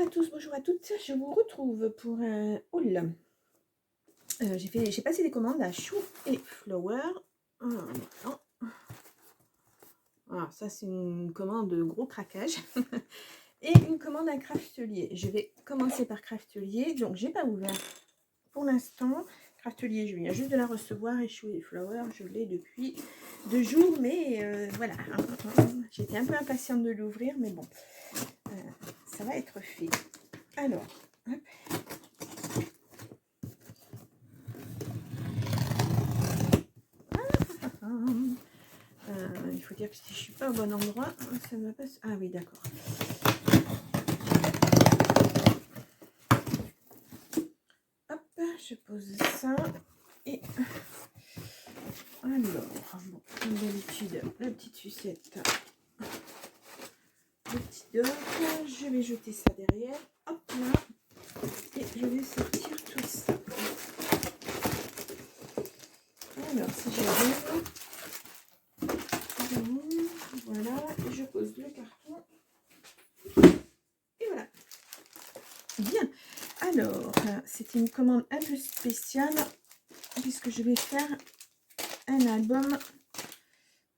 à tous, bonjour à toutes, je vous retrouve pour un haul. J'ai passé des commandes à Chou et Flower. Voilà. Alors, ça c'est une commande de gros craquage. Et une commande à Craftelier. Je vais commencer par Craftelier. Donc j'ai pas ouvert pour l'instant. Craftelier, je viens juste de la recevoir et Chou et Flower, je l'ai depuis 2 jours. Mais voilà, j'étais un peu impatiente de l'ouvrir, mais bon, ça va être fait. Alors, hop. Il faut dire que si je suis pas au bon endroit, ça ne va pas. Ah oui, d'accord. Hop, je pose ça. Et alors, bon, comme d'habitude, la petite sucette, le petit doc. Je vais jeter ça derrière. Hop là. Et je vais sortir tout ça. Alors, si j'arrive. Voilà, et je pose le carton. Et voilà. Bien. Alors, c'est une commande un peu spéciale puisque je vais faire un album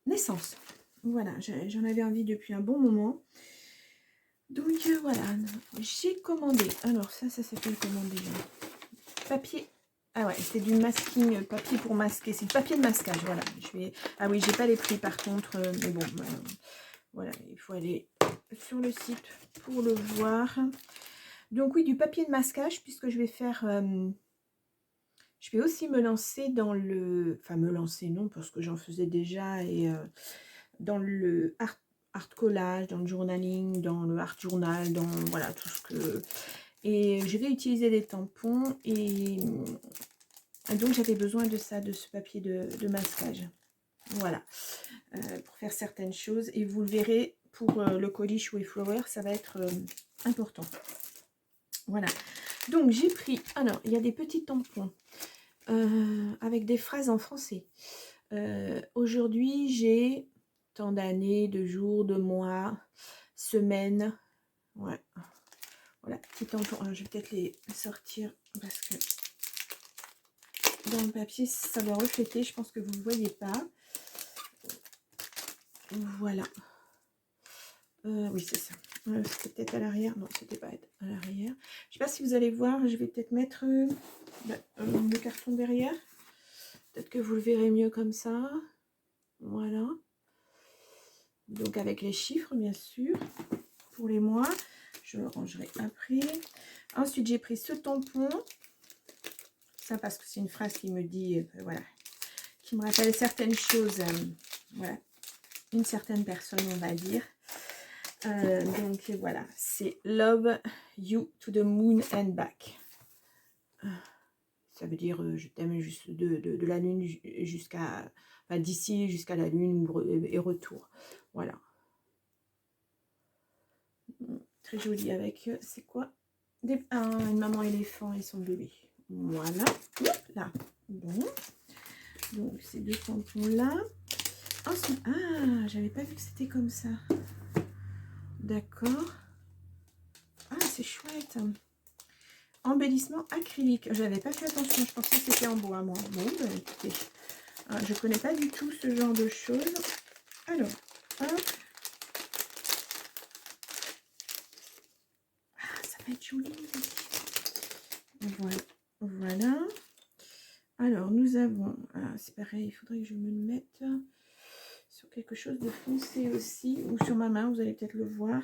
naissance. Voilà, j'en avais envie depuis un bon moment. Donc voilà, j'ai commandé. Alors ça s'appelle comment déjà? Papier. Ah ouais, c'est du masking, papier pour masquer. C'est du papier de masquage, voilà. Ah oui, j'ai pas les prix par contre, mais bon, voilà, il faut aller sur le site pour le voir. Donc oui, du papier de masquage, puisque je vais faire... je vais aussi me lancer dans le... Enfin, me lancer, non, parce que j'en faisais déjà. Et dans le art collage, dans le journaling, dans le art journal, dans... Voilà, tout ce que... Et je vais utiliser des tampons. Et donc, j'avais besoin de ça, de ce papier de masquage. Voilà. Pour faire certaines choses. Et vous le verrez, pour le colis Chou et Flower, ça va être important. Voilà. Donc, j'ai pris... Alors, il y a des petits tampons. Avec des phrases en français. Aujourd'hui, j'ai tant d'années, de jours, de mois, semaines. Ouais. Voilà, petit tampon. Alors, je vais peut-être les sortir parce que dans le papier, ça doit refléter. Je pense que vous ne voyez pas. Voilà. Oui, c'est ça. C'était peut-être à l'arrière. Non, c'était pas à l'arrière. Je ne sais pas si vous allez voir. Je vais peut-être mettre le carton derrière. Peut-être que vous le verrez mieux comme ça. Voilà. Donc avec les chiffres, bien sûr, pour les mois. Je le rangerai après. Ensuite, j'ai pris ce tampon. Ça, parce que c'est une phrase qui me dit, voilà, qui me rappelle certaines choses. Voilà, une certaine personne, on va dire. Donc voilà, c'est Love You to the Moon and Back. Ça veut dire je t'aime juste de la lune jusqu'à, enfin, d'ici jusqu'à la lune et retour. Voilà. Très joli avec, c'est quoi une maman éléphant et son bébé. Voilà. Hop là. Bon. Donc ces deux tampons là. Ensuite, j'avais pas vu que c'était comme ça. D'accord. Ah, c'est chouette. Embellissement acrylique. J'avais pas fait attention. Je pensais que c'était en bois, moi. Bon, ben, écoutez. Je connais pas du tout ce genre de choses. Alors, hop. Ça va être joli. Voilà. Voilà. Alors, nous avons... c'est pareil, il faudrait que je me le mette sur quelque chose de foncé aussi. Ou sur ma main, vous allez peut-être le voir.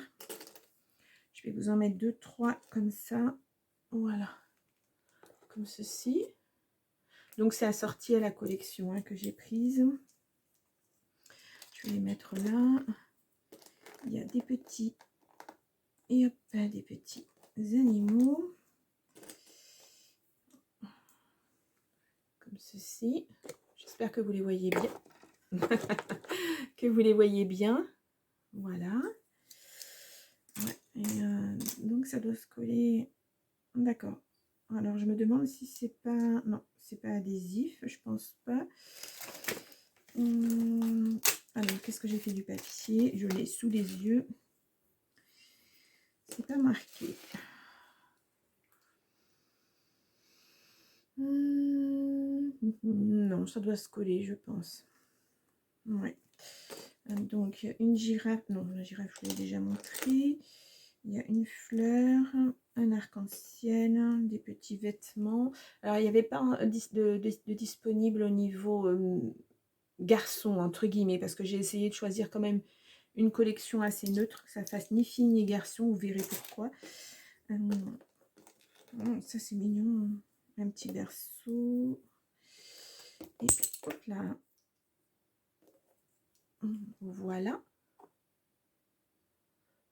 Je vais vous en mettre 2, 3 comme ça. Voilà. Comme ceci. Donc, c'est assorti à la collection que j'ai prise. Je vais les mettre là. Il y a des petits... Et hop, des petits animaux. Comme ceci. J'espère que vous les voyez bien. Que vous les voyez bien. Voilà. Ouais, et donc ça doit se coller. D'accord. Alors je me demande si c'est pas... Non, c'est pas adhésif, je pense pas. Alors qu'est-ce que j'ai fait du papier? Je l'ai sous les yeux. C'est pas marqué. non, ça doit se coller, je pense. Ouais. Donc, une girafe. Non, la girafe, je l'ai déjà montré. Il y a une fleur, un arc-en-ciel, des petits vêtements. Alors, il n'y avait pas de disponible au niveau garçon, entre guillemets, parce que j'ai essayé de choisir quand même une collection assez neutre, que ça fasse ni fille ni garçon, vous verrez pourquoi. Ça, c'est mignon. Un petit berceau. Et hop là. Voilà.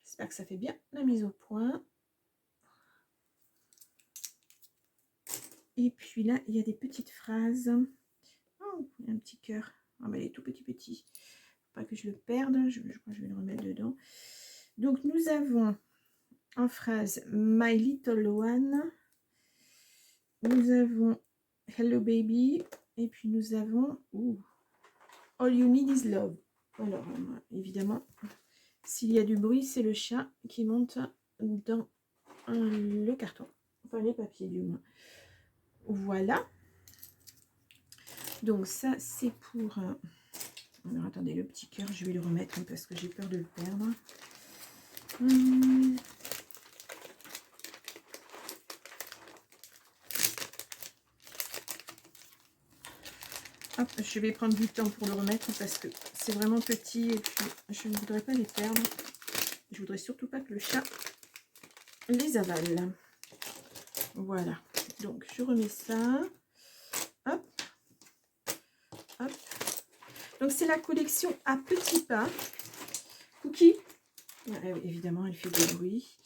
J'espère que ça fait bien la mise au point. Et puis là, il y a des petites phrases. Oh, un petit cœur. Ah, mais il est tout petit. Pas que je le perde. Je crois que je vais le remettre dedans. Donc, nous avons en phrase My Little One. Nous avons Hello Baby. Et puis, nous avons All You Need Is Love. Alors, évidemment, s'il y a du bruit, c'est le chat qui monte dans le carton. Enfin, les papiers, du moins. Voilà. Donc, ça, c'est pour... Alors, attendez, le petit cœur, je vais le remettre parce que j'ai peur de le perdre. Hop, je vais prendre du temps pour le remettre parce que c'est vraiment petit et puis je ne voudrais pas les perdre. Je voudrais surtout pas que le chat les avale. Voilà. Donc, je remets ça. Hop. Hop. Donc, c'est la collection à petits pas. Cookie. Évidemment, elle fait du bruit.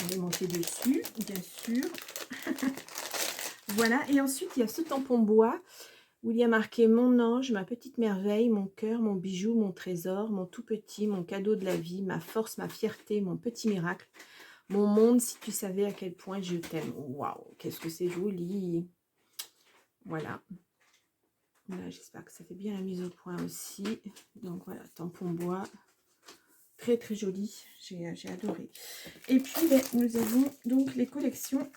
On va monter dessus, bien sûr. Voilà. Et ensuite, il y a ce tampon bois où il y a marqué mon ange, ma petite merveille, mon cœur, mon bijou, mon trésor, mon tout petit, mon cadeau de la vie, ma force, ma fierté, mon petit miracle, mon monde, si tu savais à quel point je t'aime. Waouh, qu'est-ce que c'est joli. Voilà. Là, j'espère que ça fait bien la mise au point aussi. Donc voilà, tampon bois. Très très joli, j'ai adoré. Et puis ben, nous avons donc les collections.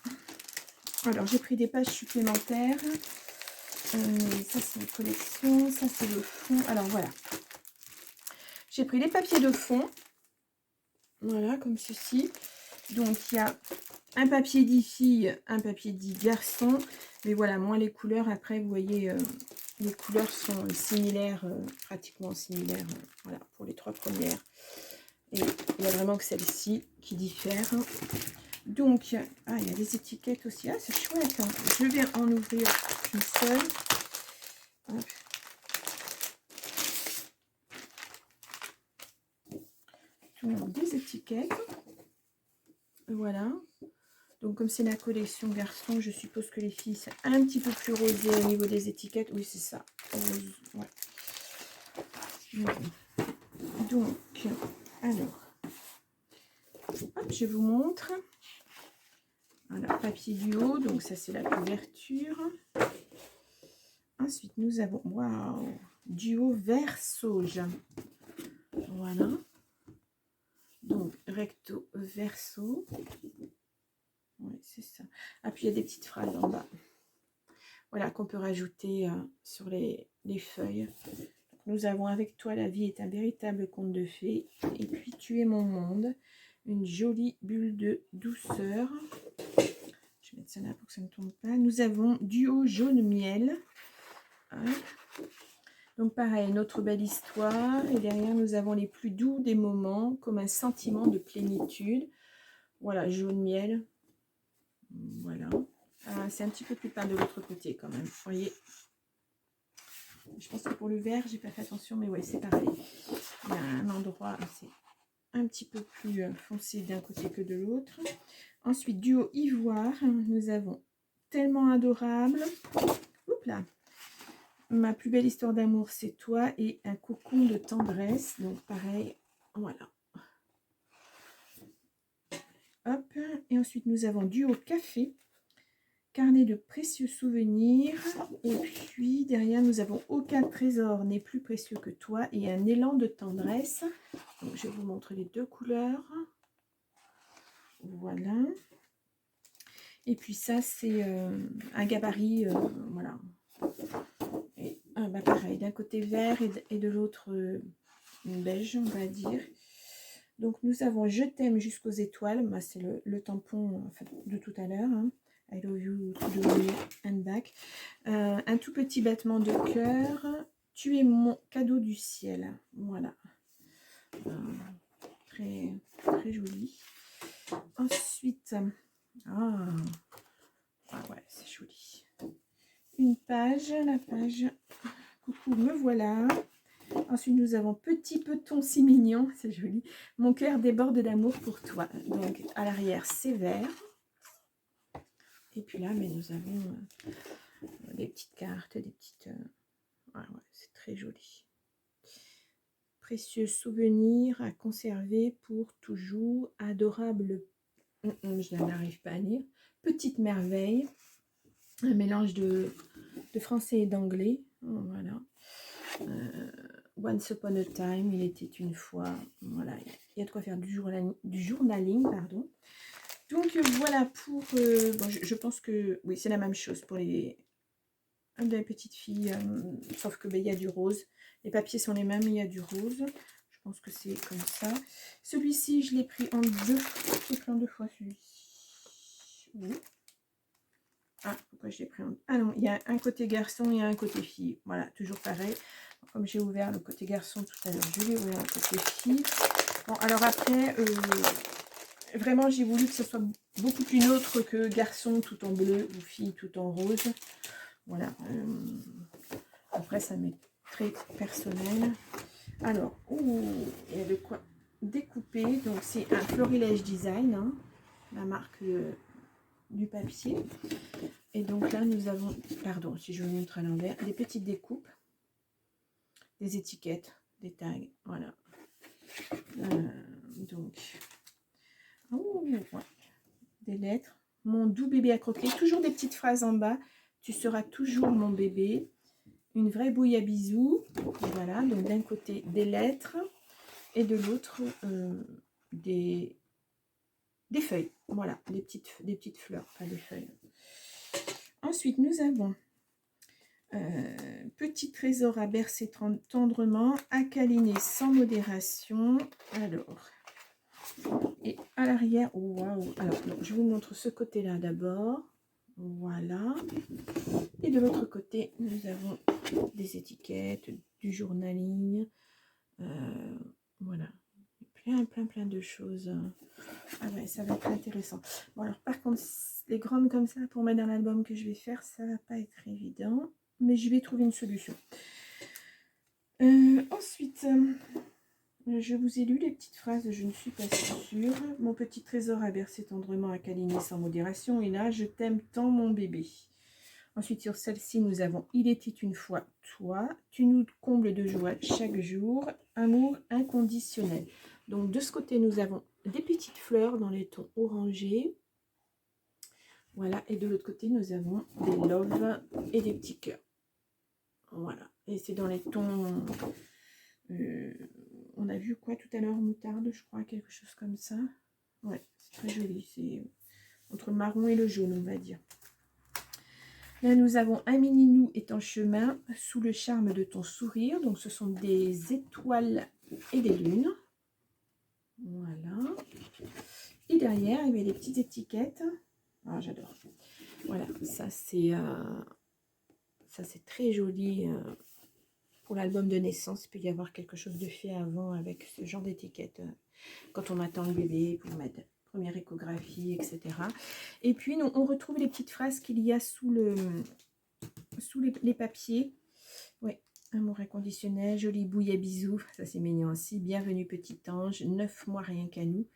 Alors j'ai pris des pages supplémentaires. Ça c'est la collection, ça c'est le fond. Alors voilà, j'ai pris les papiers de fond. Voilà, comme ceci. Donc il y a un papier dit fille, un papier dit garçon. Mais voilà, moi les couleurs, après vous voyez, les couleurs sont similaires, pratiquement similaires. Voilà, pour les trois premières. Et il y a vraiment que celle-ci qui diffère. Donc, il y a des étiquettes aussi. Ah, c'est chouette. Hein. Je vais en ouvrir une seule. Hop. Donc, des étiquettes. Voilà. Donc, comme c'est la collection garçon, je suppose que les filles, c'est un petit peu plus rosé au niveau des étiquettes. Oui, c'est ça. Ouais. Donc, alors, hop, je vous montre. Voilà, papier duo, donc ça c'est la couverture. Ensuite, nous avons, waouh, duo vert sauge. Voilà. Donc, recto verso. Oui, c'est ça. Ah, puis il y a des petites phrases en bas. Voilà, qu'on peut rajouter sur les feuilles. Nous avons avec toi, la vie est un véritable conte de fées. Et puis, tu es mon monde. Une jolie bulle de douceur. Je vais mettre ça là pour que ça ne tombe pas. Nous avons duo jaune miel. Donc pareil, notre belle histoire. Et derrière, nous avons les plus doux des moments, comme un sentiment de plénitude. Voilà, jaune miel. Voilà. C'est un petit peu plus peint de l'autre côté quand même. Vous voyez. Je pense que pour le vert, j'ai pas fait attention, mais ouais, c'est pareil. Il y a un endroit, c'est un petit peu plus foncé d'un côté que de l'autre. Ensuite, duo ivoire, nous avons tellement adorable. Oups là. Ma plus belle histoire d'amour, c'est toi, et un cocon de tendresse. Donc pareil, voilà. Hop. Et ensuite, nous avons duo café, carnet de précieux souvenirs. Et puis derrière, nous avons aucun trésor n'est plus précieux que toi, et un élan de tendresse. Donc, je vais vous montrer les deux couleurs. Voilà. Et puis ça, c'est un gabarit, voilà. Et bah, pareil, d'un côté vert et de l'autre beige, on va dire. Donc nous avons Je t'aime jusqu'aux étoiles. Bah, c'est le tampon enfin, de tout à l'heure. Hein. I love you to the moon and back. Un tout petit battement de cœur. Tu es mon cadeau du ciel. Voilà. Très, très joli. Ensuite, ah ouais, c'est joli. Une page, la page. Coucou, me voilà. Ensuite, nous avons Petit peton si mignon, c'est joli. Mon cœur déborde d'amour pour toi. Donc, à l'arrière, c'est vert. Et puis là, mais nous avons des petites cartes, des petites... ouais, c'est très joli. Précieux souvenir à conserver pour toujours. Adorable... je n'arrive pas à lire. Petite merveille. Un mélange de français et d'anglais. Voilà. Once upon a time, il était une fois. Voilà, il y a de quoi faire du journaling, pardon. Donc voilà pour... bon, je pense que oui, c'est la même chose pour les petites filles, sauf que il y a du rose. Les papiers sont les mêmes, mais il y a du rose. Je pense que c'est comme ça. Celui-ci, je l'ai pris en deux. J'ai pris en deux fois celui-ci. Oui. Ah, pourquoi je l'ai pris en... Ah non, il y a un côté garçon et un côté fille. Voilà, toujours pareil. Comme j'ai ouvert le côté garçon tout à l'heure, je l'ai ouvert le côté fille. Bon, alors après, vraiment, j'ai voulu que ce soit beaucoup plus neutre que garçon tout en bleu ou fille tout en rose. Voilà. Après, ça m'est très personnel. Alors, il y a de quoi découper. Donc, c'est un Florilège Design, hein, la marque du papier. Et donc là, nous avons, pardon, si je vous montre à l'envers, des petites découpes, des étiquettes, des tags, voilà. Donc, ouais, des lettres. Mon doux bébé à croquer, toujours des petites phrases en bas. Tu seras toujours mon bébé. Une vraie bouille à bisous. Voilà, donc d'un côté des lettres et de l'autre des feuilles. Voilà, des petites fleurs, pas des feuilles. Ensuite, nous avons Petit trésor à bercer tendrement, à câliner sans modération. Alors, et à l'arrière, oh, waouh! Alors, donc, je vous montre ce côté-là d'abord. Voilà. Et de l'autre côté, nous avons des étiquettes, du journaling. Voilà. Plein de choses. Ah ouais, ça va être intéressant. Bon, alors par contre, les grandes comme ça, pour mettre dans l'album que je vais faire, ça va pas être évident. Mais je vais trouver une solution. Ensuite, je vous ai lu les petites phrases, je ne suis pas sûre. Mon petit trésor a bercé tendrement, à câliner sans modération. Et là, je t'aime tant mon bébé. Ensuite, sur celle-ci, nous avons Il était une fois toi. Tu nous combles de joie chaque jour. Amour inconditionnel. Donc, de ce côté, nous avons des petites fleurs dans les tons orangés. Voilà. Et de l'autre côté, nous avons des loves et des petits cœurs. Voilà. Et c'est dans les tons... on a vu quoi tout à l'heure? Moutarde, je crois, quelque chose comme ça. Ouais, c'est très joli. C'est entre le marron et le jaune, on va dire. Là, nous avons Un mini-nous est en chemin sous le charme de ton sourire. Donc, ce sont des étoiles et des lunes. Voilà. Et derrière, il y a des petites étiquettes. Ah, j'adore. Voilà, ça c'est très joli pour l'album de naissance. Il peut y avoir quelque chose de fait avant avec ce genre d'étiquette. Quand on attend le bébé pour mettre première échographie, etc. Et puis, nous, on retrouve les petites phrases qu'il y a sous les papiers. Oui, amour inconditionnel, jolie bouille à bisous, ça c'est mignon aussi. Bienvenue petit ange, 9 mois rien qu'à nous.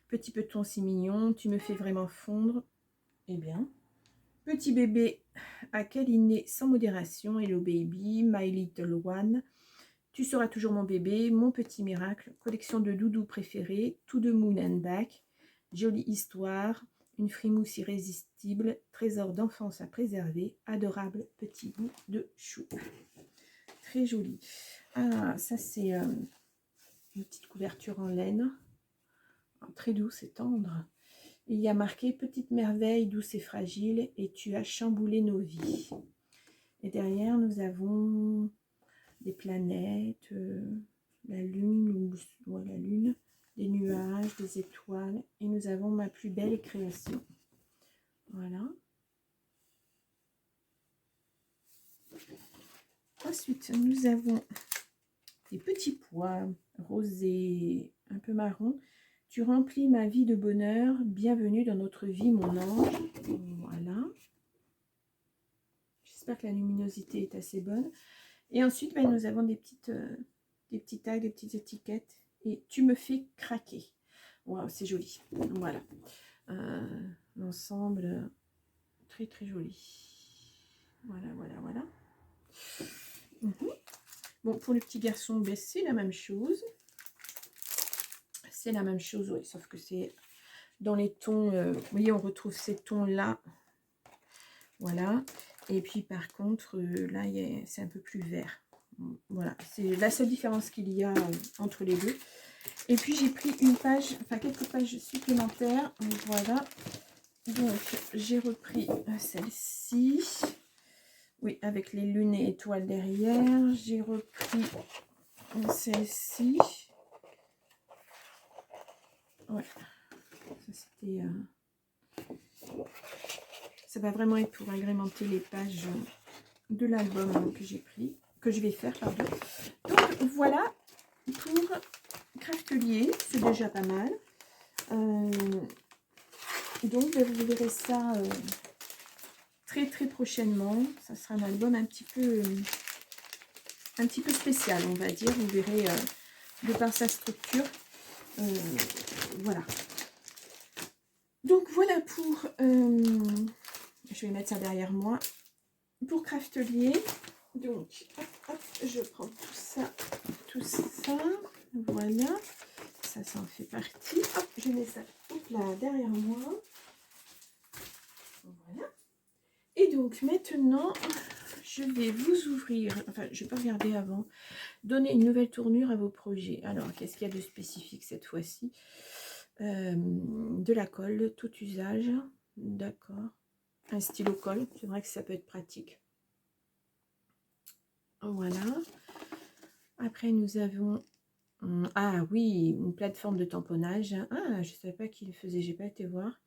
Petit peton si mignon, tu me fais vraiment fondre. Eh bien, petit bébé à câliner sans modération. Hello baby, my little one. Tu seras toujours mon bébé, mon petit miracle. Collection de doudous préférés, tout de moon and back. Jolie histoire, une frimousse irrésistible, trésor d'enfance à préserver, adorable petit bout de chou. Très joli. Ah, ça c'est une petite couverture en laine. Très douce et tendre. Il y a marqué « Petite merveille, douce et fragile, et tu as chamboulé nos vies ». Et derrière, nous avons des planètes, la lune, la lune, des nuages, des étoiles. Et nous avons ma plus belle création. Voilà. Ensuite, nous avons des petits pois rosés, un peu marron. Tu remplis ma vie de bonheur. Bienvenue dans notre vie, mon ange. Voilà. J'espère que la luminosité est assez bonne. Et ensuite, ben, nous avons des petits tags, des petites étiquettes. Et tu me fais craquer. Waouh, c'est joli. Voilà. L'ensemble, très très joli. Voilà, voilà, voilà. Bon, pour le petit garçon, ben, c'est la même chose. C'est la même chose, oui, sauf que c'est dans les tons, vous voyez, on retrouve ces tons-là. Voilà. Et puis, par contre, là, c'est un peu plus vert. Voilà, c'est la seule différence qu'il y a entre les deux. Et puis, j'ai pris une page, enfin, quelques pages supplémentaires. Voilà. Donc, j'ai repris celle-ci. Oui, avec les lunes et étoiles derrière. J'ai repris celle-ci. Ouais, ça c'était... Ça va vraiment être pour agrémenter les pages de l'album que j'ai pris, que je vais faire, pardon. Donc voilà pour Craftelier, c'est déjà pas mal. Donc vous verrez ça très très prochainement. Ça sera un album un petit peu spécial, on va dire. Vous verrez de par sa structure. Voilà. Donc voilà pour... je vais mettre ça derrière moi. Pour Craftelier. Donc, hop, hop, je prends tout ça. Voilà. Ça en fait partie. Hop, je mets ça là derrière moi. Voilà. Et donc maintenant, je vais vous ouvrir, enfin je vais pas regarder avant, donner une nouvelle tournure à vos projets. Alors, qu'est-ce qu'il y a de spécifique cette fois-ci? De la colle, tout usage, d'accord. Un stylo colle, c'est vrai que ça peut être pratique. Voilà. Après, nous avons... Ah oui, une plateforme de tamponnage. Ah, je ne savais pas qu'il le faisait, j'ai pas été voir.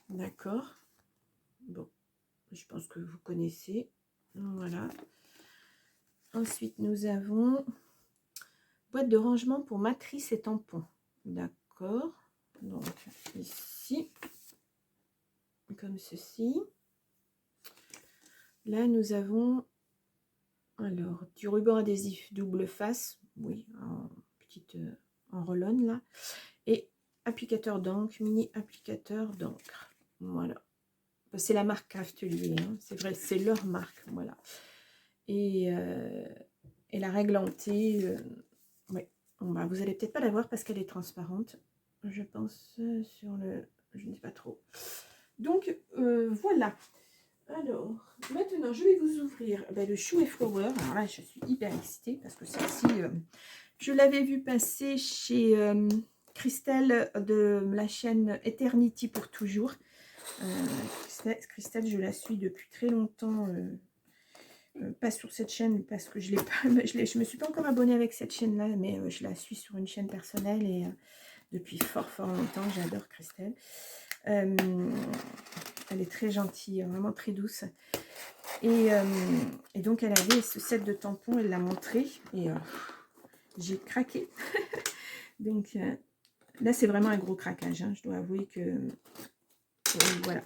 D'accord. Bon, je pense que vous connaissez. Voilà. Ensuite, nous avons boîte de rangement pour matrice et tampons. D'accord. Donc, ici, comme ceci. Là, nous avons alors du ruban adhésif double face. Oui, en roll-on là. Et applicateur d'encre, mini applicateur d'encre. Voilà. C'est la marque Craftelier, hein. C'est vrai, c'est leur marque. Voilà. Et la réglantée, ouais. Bon, bah, vous allez peut-être pas la voir parce qu'elle est transparente. Je pense sur le... Je ne sais pas trop. Donc, voilà. Alors, maintenant, je vais vous ouvrir le Chou et Flower. Alors là, je suis hyper excitée parce que celle-ci, je l'avais vu passer chez Christelle de la chaîne Eternity pour toujours. Christelle, je la suis depuis très longtemps. Pas sur cette chaîne parce que je me suis pas encore abonnée avec cette chaîne-là, mais je la suis sur une chaîne personnelle et depuis fort longtemps, j'adore Christelle. Elle est très gentille, vraiment très douce. Et donc, elle avait ce set de tampons, elle l'a montré. Et j'ai craqué. Donc, là, c'est vraiment un gros craquage. Hein. Je dois avouer que... voilà.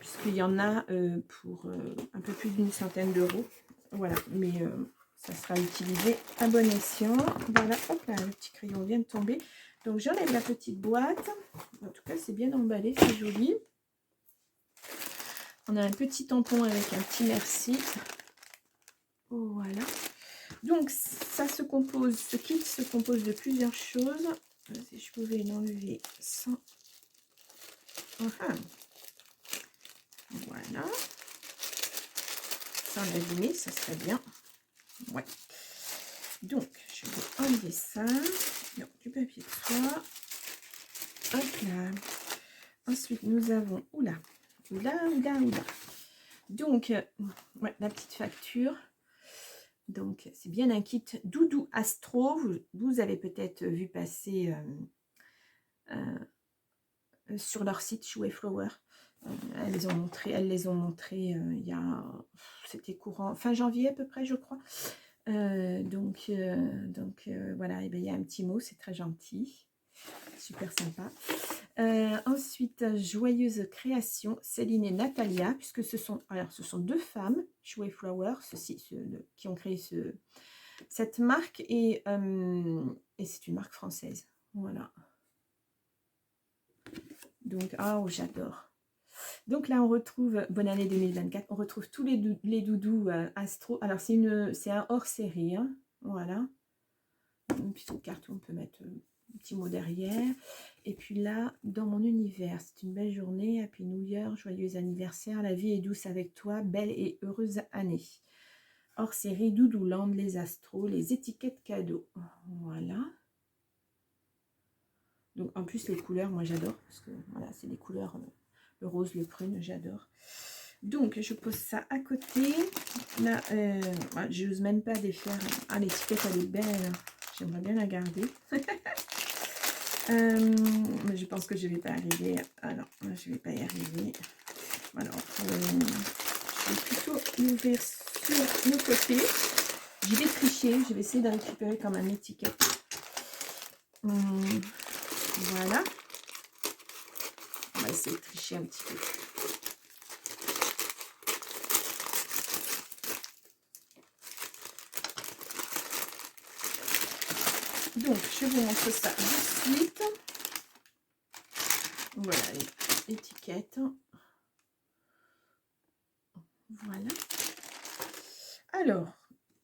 Puisqu'il y en a pour un peu plus d'une centaine d'euros. Voilà. Mais ça sera utilisé à bon escient. Voilà. Hop là, le petit crayon vient de tomber. Donc, j'enlève la petite boîte. En tout cas, c'est bien emballé. C'est joli. On a un petit tampon avec un petit merci. Voilà. Donc, ce kit se compose de plusieurs choses. Si je pouvais l'enlever sans... Voilà. Sans l'abîmer, ça serait bien. Ouais. Donc, je vais enlever ça. Non, du papier de soie. Hop là. ensuite, nous avons... Oula. Donc, ouais, la petite facture. Donc, c'est bien un kit Doudou Astro. Vous avez peut-être vu passer sur leur site Chou & Flower. Elles les ont montrées il y a... C'était courant, fin janvier à peu près, je crois. Voilà, et bien, il y a un petit mot, c'est très gentil. Super sympa. Ensuite, joyeuse création, Céline et Natalia, puisque ce sont deux femmes, Chou & Flower, qui ont créé cette marque, et c'est une marque française. Voilà. Donc, j'adore. Donc là, on retrouve, bonne année 2024, on retrouve tous les doudous Astro. Alors, c'est un hors-série, hein. Voilà. Une petite carte où on peut mettre un petit mot derrière. Et puis là, dans mon univers, c'est une belle journée. Happy New Year, joyeux anniversaire. La vie est douce avec toi. Belle et heureuse année. Hors série, Doudouland, les astros, les étiquettes cadeaux. Voilà. Donc en plus, les couleurs, moi j'adore. Parce que voilà, c'est des couleurs, le rose, le prune, j'adore. Donc, je pose ça à côté. Là, je n'ose même pas défaire. Ah, l'étiquette, elle est belle. J'aimerais bien la garder. Mais je pense que je ne vais pas arriver. Ah non, je ne vais pas y arriver. Alors, je vais plutôt l'ouvrir sur le côté. Je vais tricher. Je vais essayer de récupérer quand même l'étiquette. Voilà. On va essayer de tricher un petit peu. Donc, je vous montre ça de suite. Voilà l'étiquette. Voilà. Alors,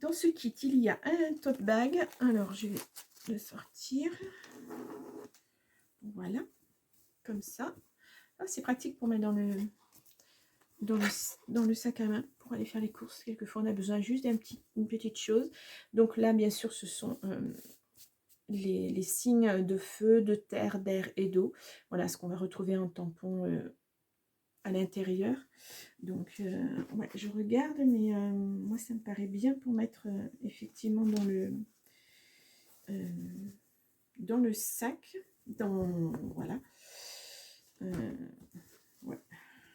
dans ce kit, il y a un tote bag. Alors, je vais le sortir. Voilà. Comme ça. Ah, c'est pratique pour mettre dans le sac à main pour aller faire les courses. Quelquefois, on a besoin juste d'une petite chose. Donc là, bien sûr, ce sont... les signes de feu, de terre, d'air et d'eau. Voilà ce qu'on va retrouver en tampon à l'intérieur. Donc, ouais, je regarde, mais moi, ça me paraît bien pour mettre effectivement dans le sac. Voilà. Ouais,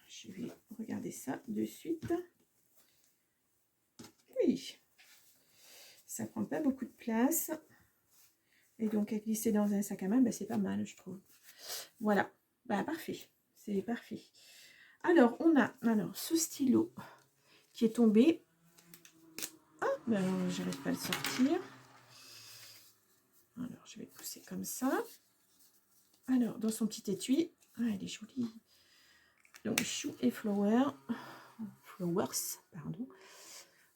je vais regarder ça de suite. Oui, ça prend pas beaucoup de place. Et donc, à glisser dans un sac à main, c'est pas mal, je trouve. Voilà. Parfait. C'est parfait. Alors, on a ce stylo qui est tombé. Ah, j'arrive pas à le sortir. Alors, je vais le pousser comme ça. Alors, dans son petit étui. Ah, elle est jolie. Donc, Chou & Flowers, pardon.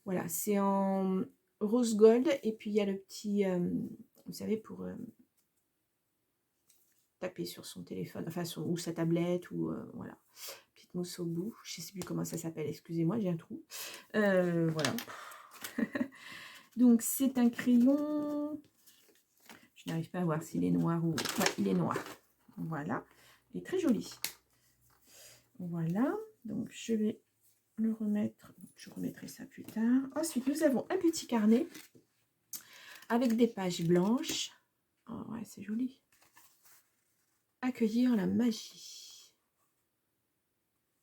Voilà, c'est en rose gold. Et puis, il y a le petit... vous savez, pour taper sur son téléphone, enfin, ou sa tablette, ou voilà. Petite mousse au bout. Je ne sais plus comment ça s'appelle, excusez-moi, j'ai un trou. Voilà. Donc, c'est un crayon. Je n'arrive pas à voir s'il est noir ou... Ouais, il est noir. Voilà. Il est très joli. Voilà. Donc, je vais le remettre. Je remettrai ça plus tard. Ensuite, nous avons un petit carnet avec des pages blanches. Oh, ouais, c'est joli. Accueillir la magie.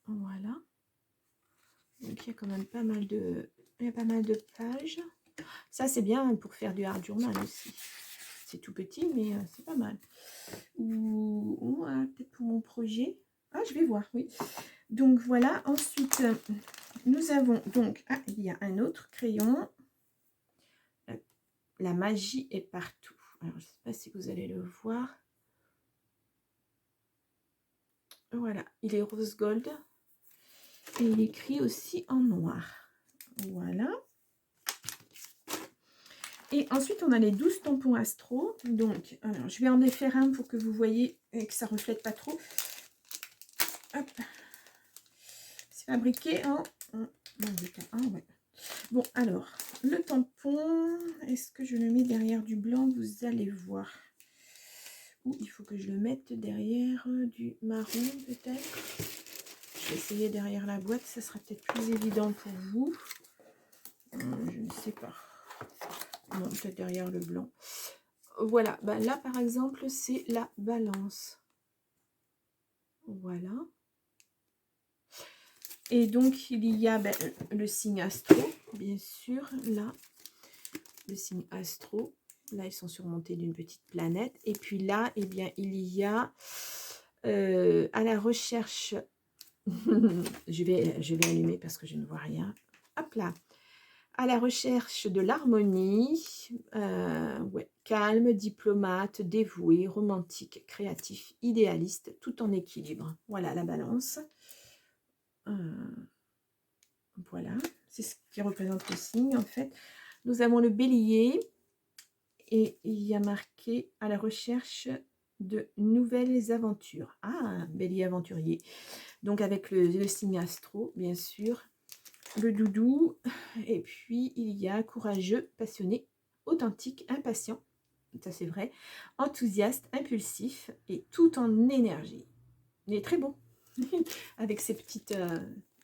Voilà. Donc, il y a quand même pas mal de pages. Ça, c'est bien pour faire du hard journal aussi. C'est tout petit, mais c'est pas mal. Ou peut-être pour mon projet. Ah, je vais voir, oui. Donc, voilà. Ensuite, nous avons donc... Ah, il y a un autre crayon. La magie est partout. Alors, je ne sais pas si vous allez le voir. Voilà. Il est rose gold. Et il est écrit aussi en noir. Voilà. Et ensuite, on a les 12 tampons astro. Donc, alors, je vais en défaire un pour que vous voyez et que ça ne reflète pas trop. C'est fabriqué en... ouais. Bon, alors, le tampon, est-ce que je le mets derrière du blanc? Vous allez voir. Ou il faut que je le mette derrière du marron peut-être. Je vais essayer derrière la boîte, ça sera peut-être plus évident pour vous. Je ne sais pas. Non, peut-être derrière le blanc. Voilà, bah là par exemple, c'est la balance. Voilà. Et donc, il y a le signe astro, bien sûr, là. Le signe astro. Là, ils sont surmontés d'une petite planète. Et puis là, eh bien, il y a à la recherche... je vais allumer parce que je ne vois rien. Hop là. À la recherche de l'harmonie. Ouais. Calme, diplomate, dévoué, romantique, créatif, idéaliste, tout en équilibre. Voilà la balance. Voilà, c'est ce qui représente le signe en fait. Nous avons le bélier et il y a marqué à la recherche de nouvelles aventures. Ah, bélier aventurier. Donc avec le signe astro, bien sûr. Le doudou. Et puis il y a courageux, passionné, authentique, impatient. Ça c'est vrai. Enthousiaste, impulsif et tout en énergie. Il est très beau. Avec ces petites...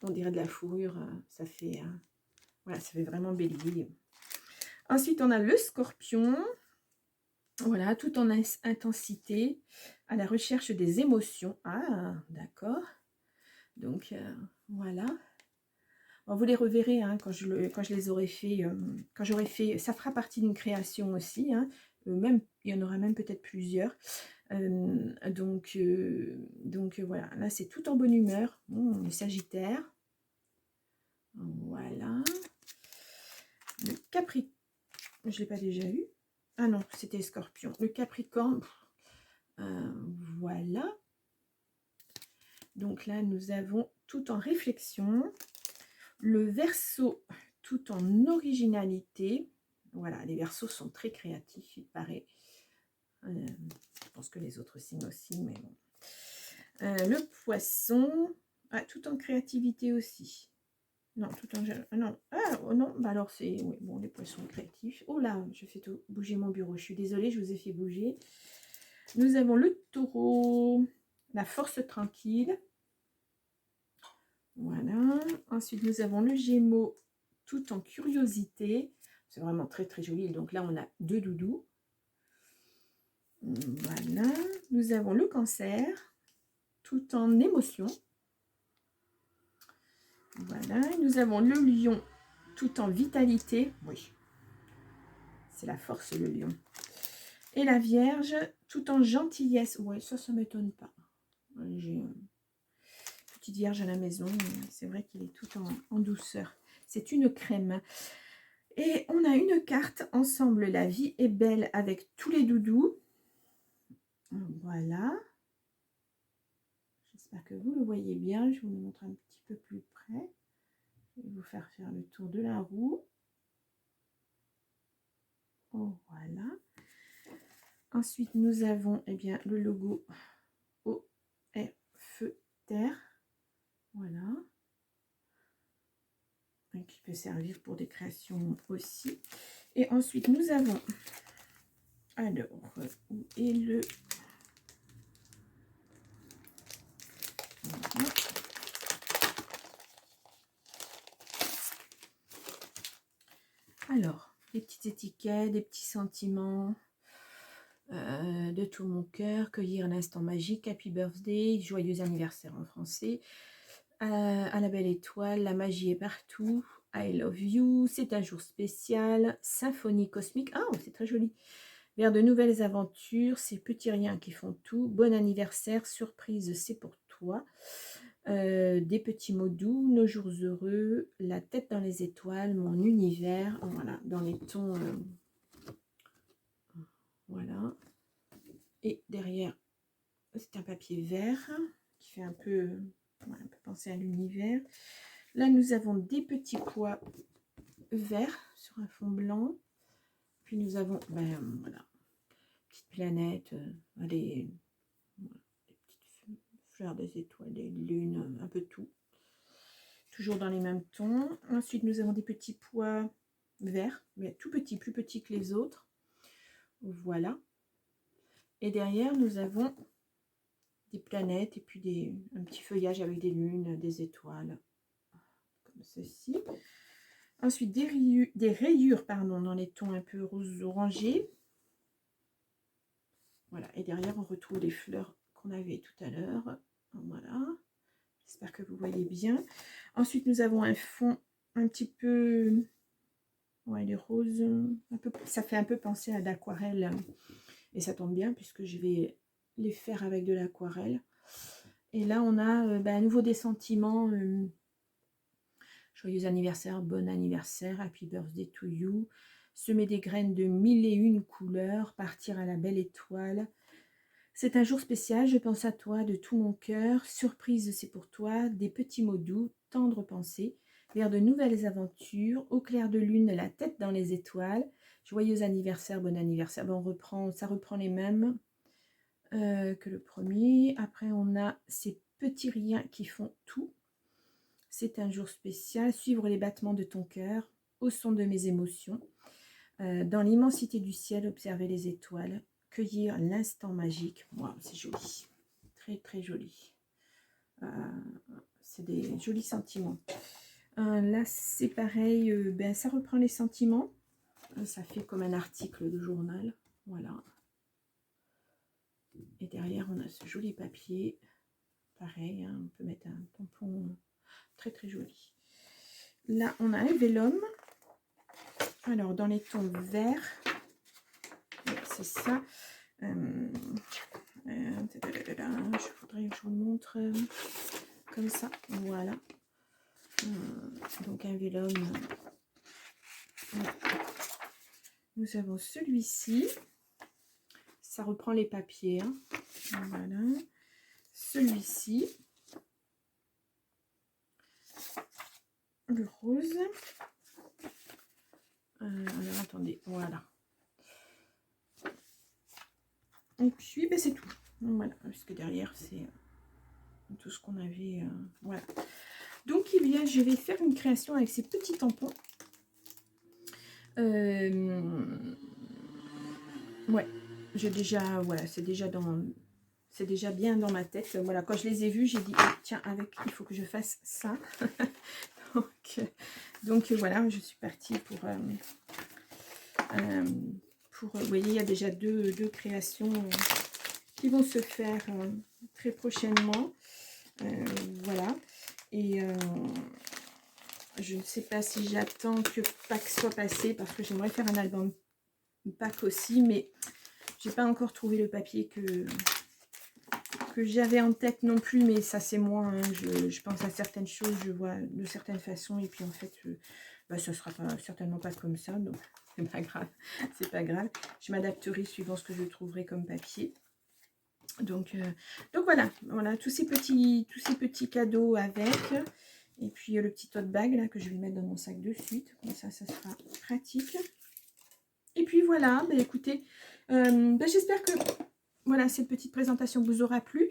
on dirait de la fourrure. Ça fait... voilà, ça fait vraiment bélier. Ensuite, on a le scorpion. Voilà, tout en intensité, à la recherche des émotions. Ah, d'accord. Donc, voilà. Bon, vous les reverrez hein, quand je les aurai fait. Quand j'aurai fait, ça fera partie d'une création aussi. Hein, même, il y en aura même peut-être plusieurs. Donc voilà, là c'est tout en bonne humeur. Les Sagittaires. Voilà. Le Capricorne. Je ne l'ai pas déjà eu. Ah non, c'était Scorpion. Le Capricorne. Voilà. Donc là, nous avons tout en réflexion. Le Verseau, tout en originalité. Voilà, les Verseaux sont très créatifs, il paraît. Je pense que les autres signes aussi, mais bon. Le Poisson, tout en créativité aussi. Non, tout en... Non, oh non, bah alors c'est... Oui, bon, les poissons créatifs. Oh là, je fais tout bouger mon bureau. Je suis désolée, je vous ai fait bouger. Nous avons le Taureau, la force tranquille. Voilà. Ensuite, nous avons le Gémeaux, tout en curiosité. C'est vraiment très, très joli. Donc là, on a 2 doudous. Voilà. Nous avons le Cancer, tout en émotion. Voilà. Nous avons le Lion, tout en vitalité. Oui. C'est la force, le Lion. Et la Vierge, tout en gentillesse. Ouais, ça ne m'étonne pas. J'ai une petite Vierge à la maison. C'est vrai qu'il est tout en douceur. C'est une crème. Et on a une carte ensemble. La vie est belle avec tous les doudous. Voilà. J'espère que vous le voyez bien. Je vous le montre un petit peu plus près. Je vais vous faire le tour de la roue. Oh, voilà. Ensuite, nous avons bien, le logo eau, air, feu, terre. Voilà. Qui peut servir pour des créations aussi. Et ensuite, nous avons... Alors, où est le... Voilà. Alors, des petites étiquettes, des petits sentiments de tout mon cœur, cueillir l'instant magique, happy birthday, joyeux anniversaire en français, à la belle étoile, la magie est partout, I love you, c'est un jour spécial, symphonie cosmique, ah c'est très joli, vers de nouvelles aventures, ces petits riens qui font tout, bon anniversaire, surprise, c'est pour toi. Des petits mots doux, nos jours heureux, la tête dans les étoiles, mon univers, voilà, dans les tons, voilà. Et derrière, c'est un papier vert qui fait un peu penser à l'univers. Là, nous avons des petits pois verts sur un fond blanc. Puis nous avons, voilà, petite planète, des petites fleurs des étoiles, des lunes, un peu tout. Toujours dans les mêmes tons. Ensuite, nous avons des petits pois verts, mais tout petits, plus petits que les autres. Voilà. Et derrière, nous avons des planètes et puis un petit feuillage avec des lunes, des étoiles, comme ceci. Ensuite, des rayures pardon, dans les tons un peu rose orangé. Voilà, et derrière, on retrouve les fleurs qu'on avait tout à l'heure. Voilà, j'espère que vous voyez bien. Ensuite, nous avons un fond un petit peu... Ouais, les roses, un peu, ça fait un peu penser à l'aquarelle. Et ça tombe bien puisque je vais les faire avec de l'aquarelle. Et là, on a à nouveau des sentiments. Joyeux anniversaire, bon anniversaire, happy birthday to you. Semer des graines de 1001 couleurs, partir à la belle étoile. C'est un jour spécial, je pense à toi de tout mon cœur. Surprise, c'est pour toi, des petits mots doux, tendres pensées, vers de nouvelles aventures, au clair de lune, la tête dans les étoiles. Joyeux anniversaire, bon anniversaire. Bon, ça reprend les mêmes que le premier. Après, on a ces petits riens qui font tout. C'est un jour spécial. Suivre les battements de ton cœur, au son de mes émotions. Dans l'immensité du ciel, observer les étoiles. Cueillir l'instant magique. Wow, c'est joli. Très, très joli. C'est des jolis sentiments. Là, c'est pareil. Ça reprend les sentiments. Ça fait comme un article de journal. Voilà. Et derrière, on a ce joli papier. Pareil, hein, on peut mettre un tampon très très joli. Là, on a un vélum. Alors, dans les tons verts, c'est ça. Je voudrais que je vous montre comme ça. Voilà. Donc, un vélum. Nous avons celui-ci. Ça reprend les papiers. Hein. Voilà. Celui-ci. Le rose. Alors, attendez. Voilà. Et puis, c'est tout. Voilà. Puisque derrière, c'est tout ce qu'on avait. Voilà. Donc, je vais faire une création avec ces petits tampons. Ouais. J'ai déjà... Voilà, c'est déjà dans... C'est déjà bien dans ma tête. Voilà, quand je les ai vus, j'ai dit, oh, tiens, il faut que je fasse ça. donc voilà, je suis partie pour vous voyez, il y a déjà deux créations qui vont se faire très prochainement. Voilà. Et je ne sais pas si j'attends que Pâques soit passé parce que j'aimerais faire un album Pâques aussi, mais j'ai pas encore trouvé le papier que j'avais en tête non plus, mais ça c'est moi, hein. Je pense à certaines choses, je vois de certaines façons, et puis en fait, ça sera certainement pas comme ça, donc c'est pas grave, c'est pas grave. Je m'adapterai suivant ce que je trouverai comme papier. Donc voilà, tous ces petits cadeaux avec, et puis le petit tote bag là que je vais mettre dans mon sac de suite, comme ça sera pratique. Et puis voilà, écoutez, j'espère que voilà, cette petite présentation vous aura plu.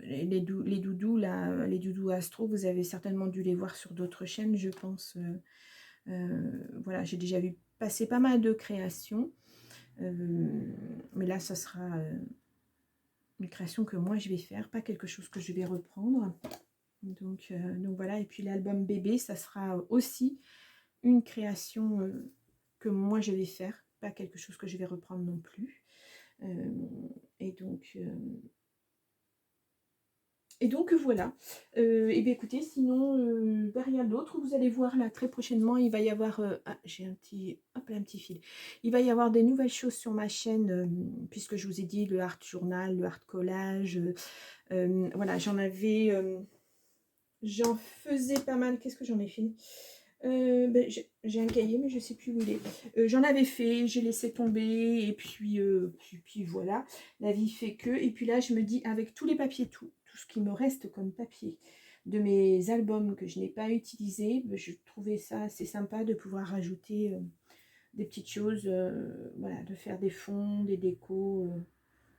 Les doudous là, les doudous astro, vous avez certainement dû les voir sur d'autres chaînes, je pense. Voilà, j'ai déjà vu passer pas mal de créations. Mais là, ça sera une création que moi je vais faire, pas quelque chose que je vais reprendre. Donc voilà, et puis l'album bébé, ça sera aussi une création que moi je vais faire, pas quelque chose que je vais reprendre non plus. Et donc voilà. Et bien écoutez, sinon rien d'autre. Vous allez voir là très prochainement, il va y avoir j'ai un petit fil. Il va y avoir des nouvelles choses sur ma chaîne, puisque je vous ai dit le art journal, le art collage. Voilà, j'en faisais pas mal. Qu'est-ce que j'en ai fait? J'ai un cahier, mais je sais plus où il est. J'en avais fait, j'ai laissé tomber, et puis voilà, la vie fait que. Et puis là, je me dis, avec tous les papiers, tout ce qui me reste comme papier de mes albums que je n'ai pas utilisé, je trouvais ça assez sympa de pouvoir rajouter des petites choses, voilà, de faire des fonds, des décos.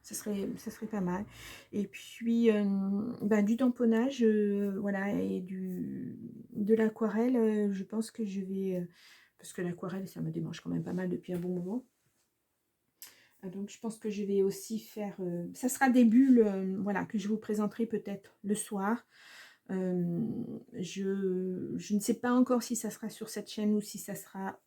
Ça serait pas mal. Et puis, du tamponnage, voilà, et de l'aquarelle, je pense que je vais... parce que l'aquarelle, ça me démange quand même pas mal depuis un bon moment. Donc je pense que je vais aussi faire, ça sera des bulles, voilà, que je vous présenterai peut-être le soir. Je ne sais pas encore si ça sera sur cette chaîne ou si ça sera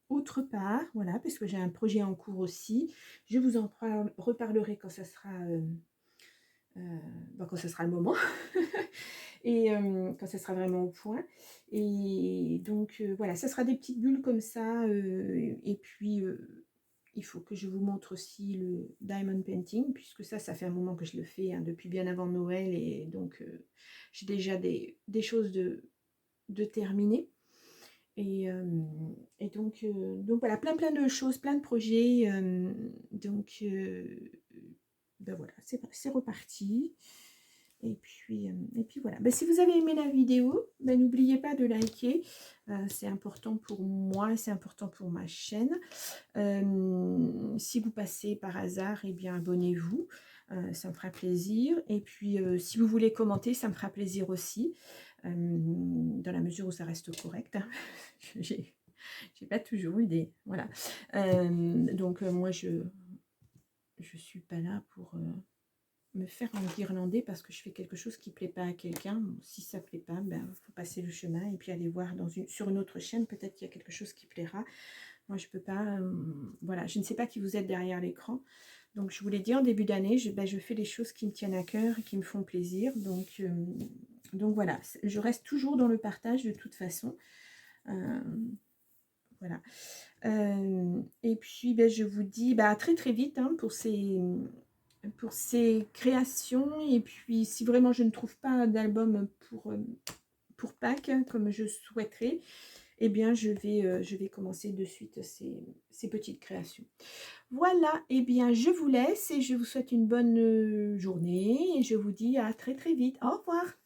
autre part, voilà, parce que j'ai un projet en cours aussi. Je vous en reparlerai quand ça sera, quand ça sera le moment. Et quand ça sera vraiment au point. Et donc voilà, ça sera des petites bulles comme ça. Et puis il faut que je vous montre aussi le diamond painting, puisque ça fait un moment que je le fais, hein, depuis bien avant Noël. Et donc j'ai déjà des choses de terminer. Et donc voilà, plein de choses, plein de projets. Ben voilà, c'est reparti. Et puis voilà. Ben, si vous avez aimé la vidéo, ben, n'oubliez pas de liker. C'est important pour moi, c'est important pour ma chaîne. Si vous passez par hasard, eh bien abonnez-vous. Ça me fera plaisir. Et puis si vous voulez commenter, ça me fera plaisir aussi. Dans la mesure où ça reste correct. Hein. J'ai pas toujours eu des... Voilà. Donc moi, je suis pas là pour... me faire enguirlander parce que je fais quelque chose qui plaît pas à quelqu'un. Bon, si ça plaît pas, ben faut passer le chemin et puis aller voir sur une autre chaîne, peut-être qu'il y a quelque chose qui plaira. Moi je peux pas, voilà, je ne sais pas qui vous êtes derrière l'écran. Donc je vous l'ai dit en début d'année, je fais les choses qui me tiennent à cœur et qui me font plaisir. Donc voilà, je reste toujours dans le partage de toute façon. Voilà. Et puis je vous dis à très très vite, hein, pour ces créations. Et puis si vraiment je ne trouve pas d'album pour Pâques comme je souhaiterais, eh bien je vais commencer de suite ces petites créations. Voilà, et bien je vous laisse et je vous souhaite une bonne journée et je vous dis à très très vite. Au revoir.